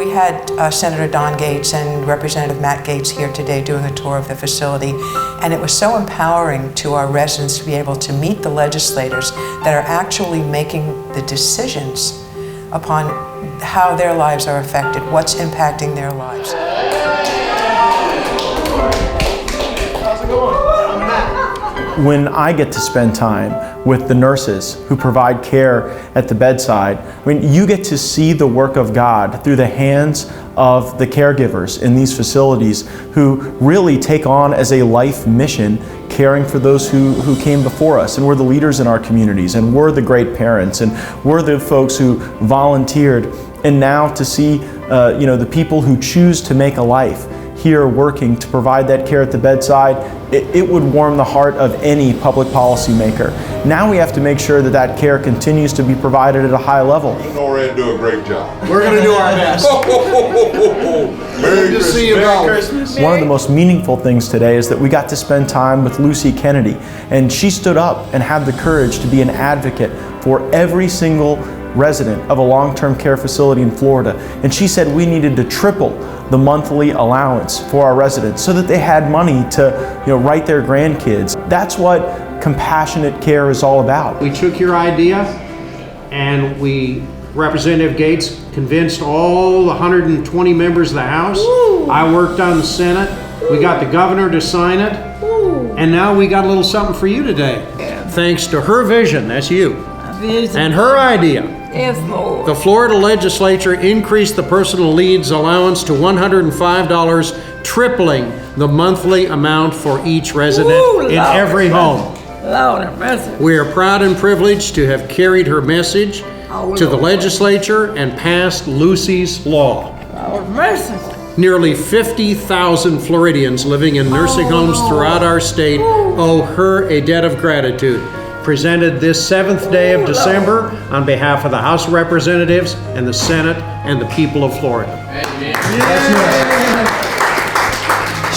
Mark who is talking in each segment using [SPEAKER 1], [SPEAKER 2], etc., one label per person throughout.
[SPEAKER 1] We had Senator Don Gaetz and Representative Matt Gaetz here today doing a tour of the facility, and it was so empowering to our residents to be able to meet the legislators that are actually making the decisions upon how their lives are affected, what's impacting their lives.
[SPEAKER 2] How's it going? I'm Matt.
[SPEAKER 3] When I get to spend time with the nurses who provide care at the bedside, I mean, you get to see the work of God through the hands of the caregivers in these facilities who really take on as a life mission caring for those who came before us, and we're the leaders in our communities, and we're the great parents, and we're the folks who volunteered. And now to see the people who choose to make a life here working to provide that care at the bedside, it would warm the heart of any public policy maker. Now we have to make sure that that care continues to be provided at a high level.
[SPEAKER 4] You know, Red, do a great job.
[SPEAKER 2] We're going to do our best.
[SPEAKER 4] Merry
[SPEAKER 2] Good to see you both.
[SPEAKER 4] Christmas.
[SPEAKER 3] One of the most meaningful things today is that we got to spend time with Lucy Kennedy, and she stood up and had the courage to be an advocate for every single resident of a long-term care facility in Florida. And she said we needed to triple the monthly allowance for our residents so that they had money to write their grandkids. That's what compassionate care is all about.
[SPEAKER 5] We took your idea and Representative Gaetz convinced all the 120 members of the House.
[SPEAKER 6] Ooh.
[SPEAKER 5] I worked on the Senate. We got the governor to sign it.
[SPEAKER 6] Ooh.
[SPEAKER 5] And now we got a little something for you today.
[SPEAKER 6] Yeah.
[SPEAKER 5] Thanks to her vision, that's you,
[SPEAKER 6] Vision.
[SPEAKER 5] and her idea.
[SPEAKER 6] Yes, Lord.
[SPEAKER 5] The Florida legislature increased the personal needs allowance to $105, tripling the monthly amount for each resident in every home.
[SPEAKER 6] Lord have mercy.
[SPEAKER 5] We are proud and privileged to have carried her message to the legislature and passed Lucy's law.
[SPEAKER 6] Lord have mercy.
[SPEAKER 5] Nearly 50,000 Floridians living in nursing homes throughout our state owe her a debt of gratitude. Presented this 7th day of December on behalf of the House of Representatives and the Senate and the people of Florida.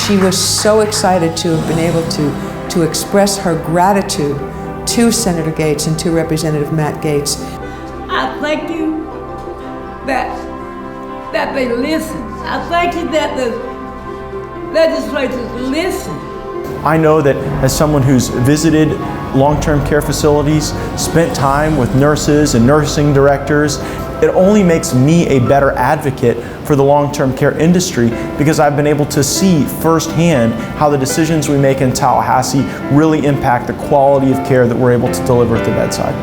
[SPEAKER 1] She was so excited to have been able to express her gratitude to Senator Gaetz and to Representative Matt Gaetz.
[SPEAKER 6] I thank you that they listen. I thank you that the legislators listen.
[SPEAKER 3] I know that as someone who's visited long-term care facilities, spent time with nurses and nursing directors, it only makes me a better advocate for the long-term care industry because I've been able to see firsthand how the decisions we make in Tallahassee really impact the quality of care that we're able to deliver at the bedside.